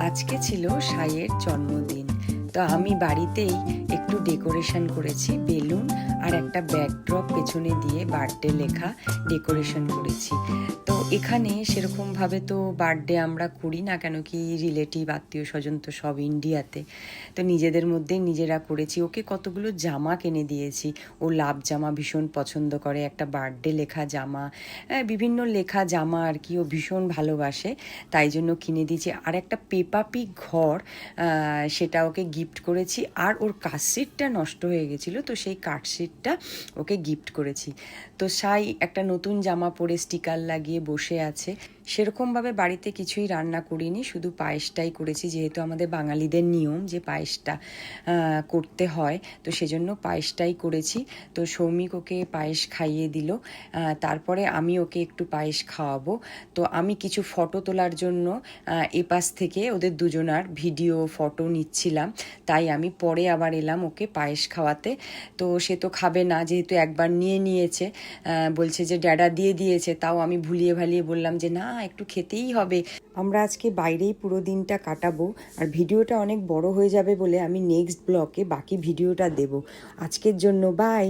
আজকে ছিল সাইয়ের জন্মদিন। তো আমি বাড়িতেই একটু ডেকোরেশন করেছি, বেলুন আর একটা ব্যাকড্রপ পেছনে দিয়ে বার্থডে লেখা ডেকোরেশন করেছি। তো এখানে সেরকমভাবে তো বার্থডে আমরা করি না, কেন কি রিলেটিভ আত্মীয় স্বজন তো সব ইন্ডিয়াতে। তো নিজেদের মধ্যেই নিজেরা করেছি। ওকে কতগুলো জামা কিনে দিয়েছি। ও লাভ জামা ভীষণ পছন্দ করে, একটা বার্থডে লেখা জামা, বিভিন্ন লেখা জামা আর কি ও ভীষণ ভালোবাসে, তাই জন্য কিনে দিয়েছি। আর একটা পেপাপি ঘর, সেটা ওকে গিফট করেছি। আর ওর কাঠশিটটা নষ্ট হয়ে গেছিলো, তো সেই কাঠশিটটা ওকে গিফট করেছি। তো সাই একটা নতুন জামা পরে স্টিকার লাগিয়ে বসে আছে। সেরকমভাবে বাড়িতে কিছুই রান্না করিনি, শুধু পায়েসটাই করেছি, যেহেতু আমাদের বাঙালিদের নিয়ম যে পায়েসটা করতে হয়, তো সেজন্য পায়েসটাই করেছি। তো সৌমিক ওকে পায়েস খাইয়ে দিল, তারপরে আমি ওকে একটু পায়েস খাওয়াবো। তো আমি কিছু ফটো তোলার জন্য এপাশ থেকে ওদের দুজনার ভিডিও ফটো নিচ্ছিলাম, তাই আমি পরে আবার এলাম ওকে পায়েস খাওয়াতে। তো সে তো খাবে না, যেহেতু একবার নিয়ে নিয়েছে, বলছে যে ড্যাডা দিয়ে দিয়েছে, তাও আমি ভুলিয়ে ভালিয়ে বললাম যে না, একটু খেতেই হবে। আমরা আজকে বাইরেই পুরো দিনটা কাটাবো, আর ভিডিওটা অনেক বড় হয়ে যাবে বলে আমি নেক্সট ব্লগে বাকি ভিডিওটা দেব। আজকের জন্য বাই।